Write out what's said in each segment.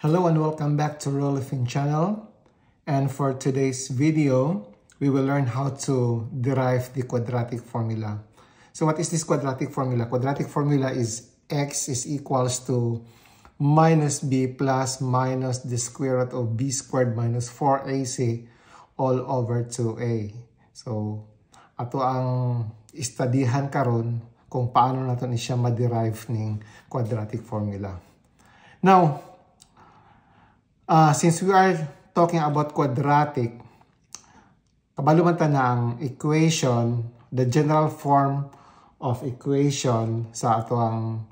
Hello and welcome back to Rolifin channel. And for today's video, we will learn how to derive the quadratic formula. So what is this quadratic formula? Quadratic formula is x is equals to minus b plus minus the square root of b squared minus 4ac all over 2a. So ato ang istadihan karon kung paano nato ni siya ma-derive ning quadratic formula. Now, since we are talking about quadratic, kabalo man ta na ang equation, the general form of equation sa ato ang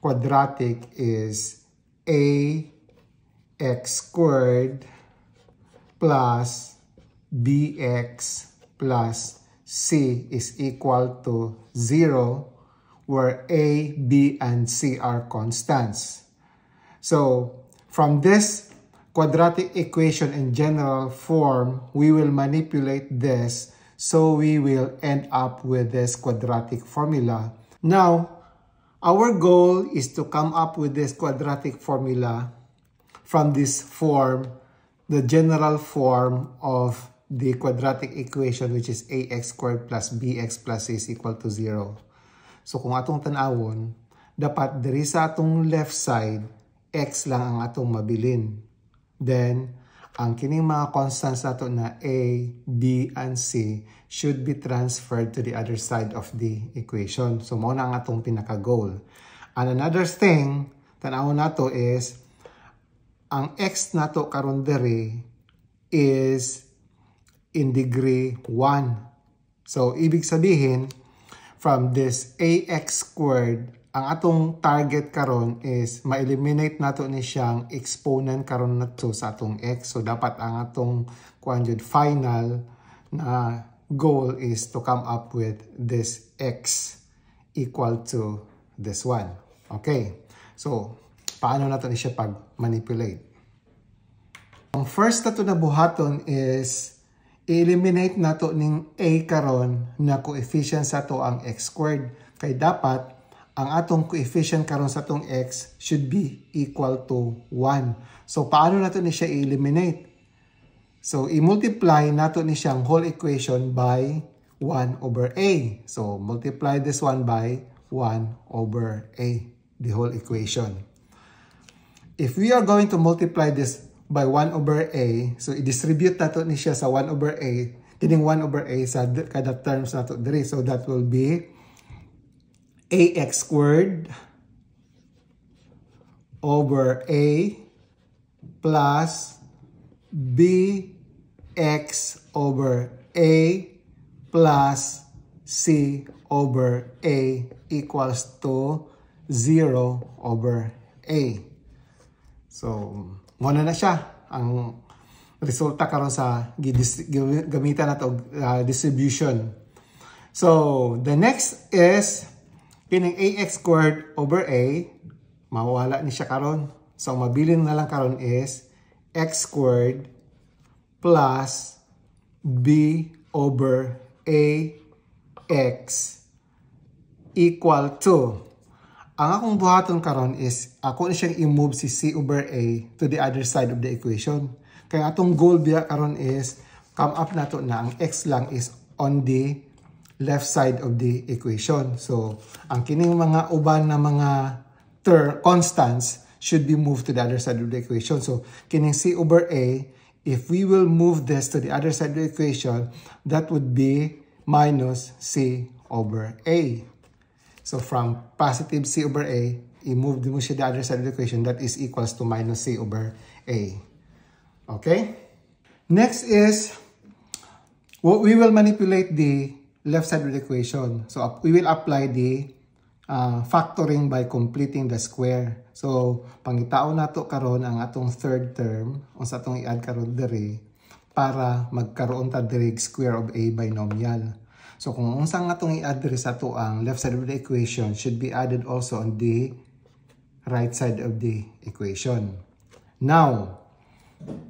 quadratic is ax squared plus bx plus c is equal to 0, where a, b, and c are constants. So, from this quadratic equation in general form, we will manipulate this so we will end up with this quadratic formula. Now, our goal is to come up with this quadratic formula from this form, the general form of the quadratic equation, which is ax squared plus bx plus c is equal to 0. So kung atong tanawon, dapat diri sa atong left side, x lang ang atong mabilin. Then, ang kining mga constants nato na a, b, and c should be transferred to the other side of the equation. So mao na ang atong pinaka-goal. And another thing, tanawon nato is, ang x nato karon diri is in degree 1. So, ibig sabihin, from this ax squared, ang atong target karon is ma-eliminate nato ni siyang exponent karon nato sa atong x. So, dapat ang atong final na goal is to come up with this x equal to this one. Okay. So, paano nato ni siya pag-manipulate? Ang first nato na buhaton is i-eliminate nato ning a karon na coefficient sa to ang x squared. Kay dapat ang atong coefficient karon sa atong x should be equal to 1. So paano nato ni siya i-eliminate? So i-multiply nato ni siyang whole equation by 1 over a. So multiply this one by 1 over a, the whole equation. If we are going to multiply this by 1 over a, so i-distribute nato ni siya sa 1 over a, kining 1 over a sa kada terms nato diri. So that will be ax squared over a plus bx over a plus c over a equals to 0 over a. So, muna na siya ang resulta karon sa gamitan nato distribution. So, the next is kining ax squared over a, mawala ni siya karon. So, mabilin na lang karon is x squared plus b over a x equal to, ang akong buhaton karon is ako na siyang i-move si c over a to the other side of the equation. Kaya atong goal biya karon is come up nato na ang x lang is on the left side of the equation. So, ang kining mga uban na mga constants should be moved to the other side of the equation. So, kining c over a, if we will move this to the other side of the equation, that would be minus c over a. So, from positive c over a, i-move mo siya the other side of the equation, that is equals to minus c over a. Okay? Next is, we will manipulate the left side of the equation. So, we will apply the factoring by completing the square. So, pangitao nato karon ang atong third term, o sa atong i-add karon diri, para magkaroon ta diri square of a binomial. So, kung unsang atong i-add diri sa to ang left side of the equation should be added also on the right side of the equation. Now,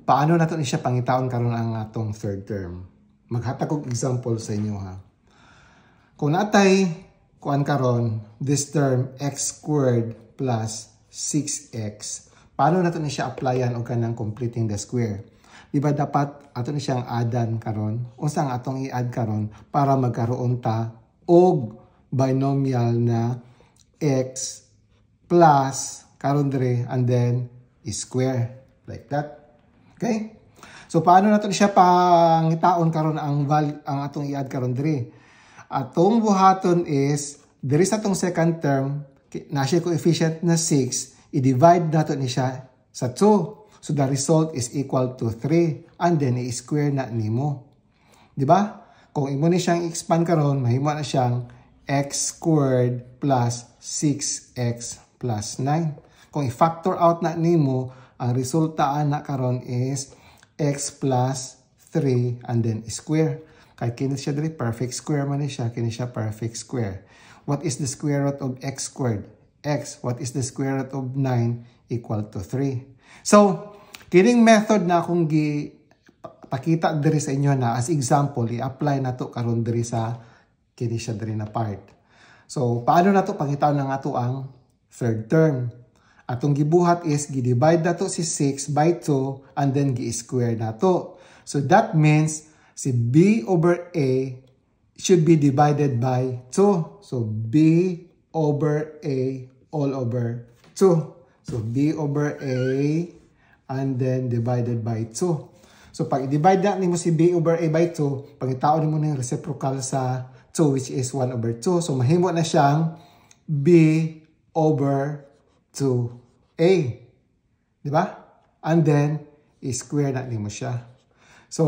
paano nato ni siya pangitaon karon ang atong third term? Maghatag og example sa inyo ha. Kung natay kuan karon this term x squared plus 6x Paano nato ni siya applyan o kanang completing the square? Di ba dapat ato ni siyang addan karon? Unsa ang atong i-add karon para magkaroon ta og binomial na x plus karon dire and then square like that. Okay? So paano nato ni siya pangitaon karon ang atong i-add karon dire? Atong buhaton is there is atong second term na siya coefficient na 6, i-divide nato ni siya sa 2. So the result is equal to 3 and then i-square na nimo. Di ba? Kung imo ni siyang expand karon, mahimo na siyang x squared plus 6x plus 9. Kung i-factor out na nimo, ang resulta na karon is x plus 3 and then square. Kaya kini siya diri perfect square man ni siya, kini siya perfect square. What is the square root of x squared? X. What is the square root of 9? Equal to 3. So, kining method na akong pakita diri sa inyo na as example, i-apply na to karon diri sa kini siya diri na part. So, paano na to pangitaw na nga to ang third term? Atong gibuhat is gi-divide na to si 6 by 2 and then gi-square na to. So, that means si b over a should be divided by 2. So, b over a all over 2. So, b over a and then divided by 2. So, pag i-divide na nimo si b over a by 2, pangitaon nimo ng reciprocal sa 2 which is 1 over 2. So, mahimo na siyang b over 2a. Diba? And then, i-square na nimo siya. So,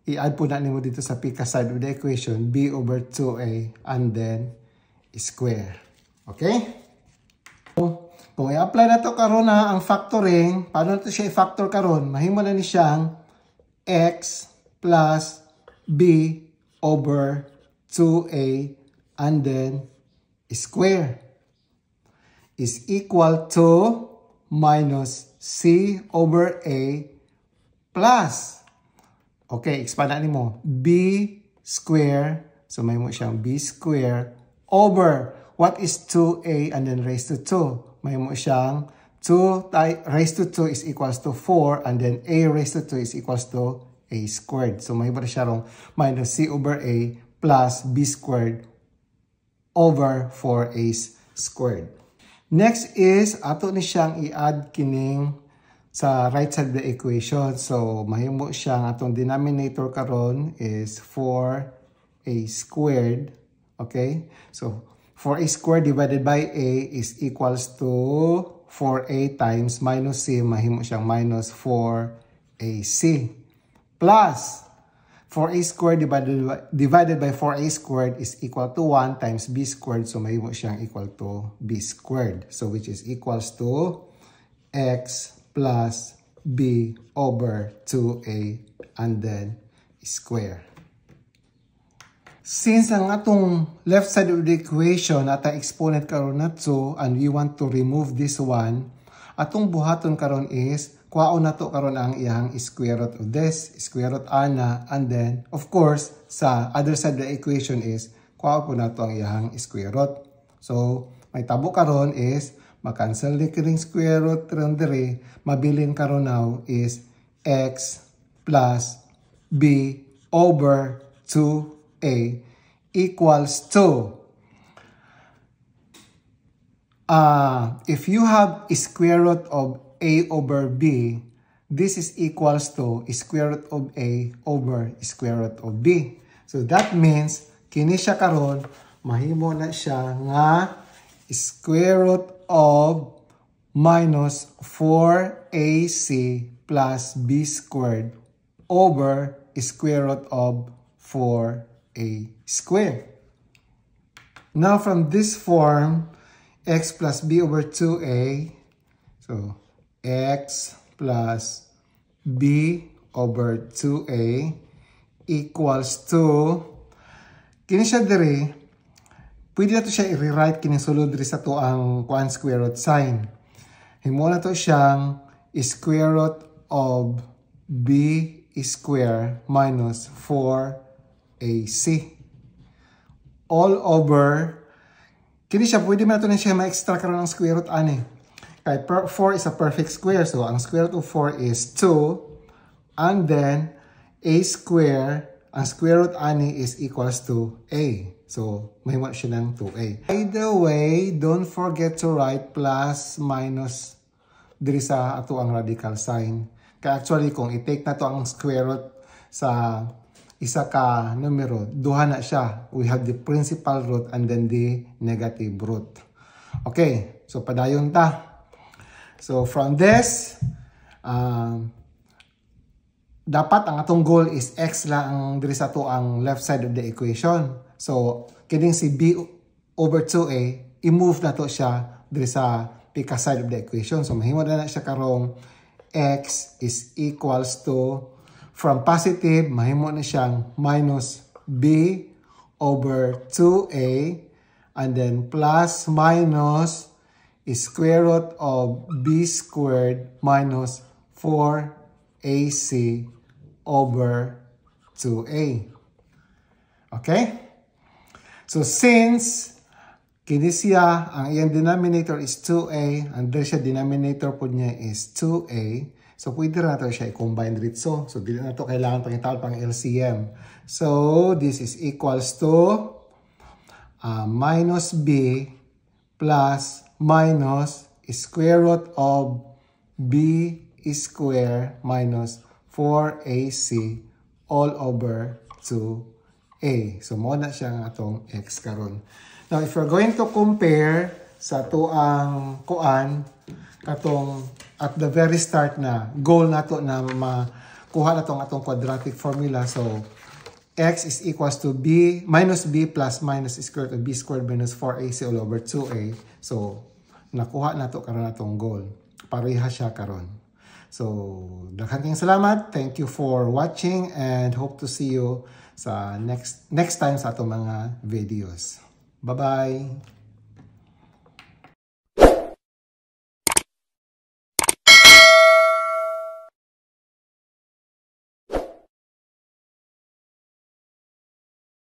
i-add po na nimo dito sa pika side of the equation, b over 2a and then square. Okay? So, kung i-apply na to karon na ang factoring, paano nato siya i-factor karon? Mahimo na ni siyang x plus b over 2a and then square is equal to minus c over a plus, okay, expand na nimo, b square, so may mo siyang b square over, what is 2a and then raised to 2? May mo siyang 2 raised to 2 is equals to 4 and then a raised to 2 is equals to a squared. So may mo na siya rong minus c over a plus b squared over 4a squared. Next is, ato ni siyang i-add kining sa right side of the equation. So, mahimo siyang atong denominator karon is 4a squared. Okay? So, 4a squared divided by a is equals to 4a times minus c. Mahimo siyang minus 4ac. Plus, 4a squared divided by 4a squared is equal to 1 times b squared. So, mahimo siyang equal to b squared. So, which is equals to x plus b over 2a and then square. Since ang atong left side of the equation at ang exponent karon na 2 and we want to remove this one, atong buhaton karon is kuhaon nato karon ang iyang square root of this, square root ana, and then of course sa other side of the equation is kuhaon po nato ang iyang square root. So may tabo karon is makancel ni kining square root ron dire, mabilin karon now is x plus b over 2a equals to, if you have square root of a over b, this is equals to square root of a over square root of b. So that means kini siya karon mahimo na siya nga square root of minus 4ac plus b squared over square root of 4a squared. Now from this form, x plus b over 2a, so x plus b over 2a equals to, kini siya diri, pwede na to siya i-rewrite kini sulod diri sa to ang kuan square root sign. Himo na to siyang square root of b square minus 4ac all over, kini siya pwede man to na siya ma-extract karon ang square root ani. Kaya 4 is a perfect square. So, ang square root of 4 is 2. And then, a square, ang square root ani is equals to a. So, may mo siya ng 2a. By the way, don't forget to write plus, minus, diri sa ato ang radical sign. Kaya actually, kung i-take na to ang square root sa isa ka numero, duha na siya. We have the principal root and then the negative root. Okay, so padayon ta. So from this, dapat ang atong goal is x lang diri sa to ang left side of the equation. So kining si b over 2a, i-move na to siya diri sa pika side of the equation. So mahimo na siya karong x is equals to, from positive, mahimo na siyang minus b over 2a, and then plus minus square root of b squared minus 4ac over 2a. Okay? So since kini siya, ang iyang denominator is 2a, and there siya denominator po niya is 2a, so pwede na ito siya i-combine dito. So dito na ito kailangan pangitawag pang LCM. So this is equals to minus b plus minus square root of b square minus 4ac all over 2a. So mo na siya nga atong x karon. Now if we're going to compare sa tuang kuan katong at the very start na goal nato na makuha na tong atong quadratic formula, so x is equals to b minus b plus minus square root of b squared minus 4ac all over 2a. So nakuha nato karon atong goal. Pareha siya karon. So daghang kayong salamat. Thank you for watching and hope to see you sa next time sa atong mga videos. Bye-bye.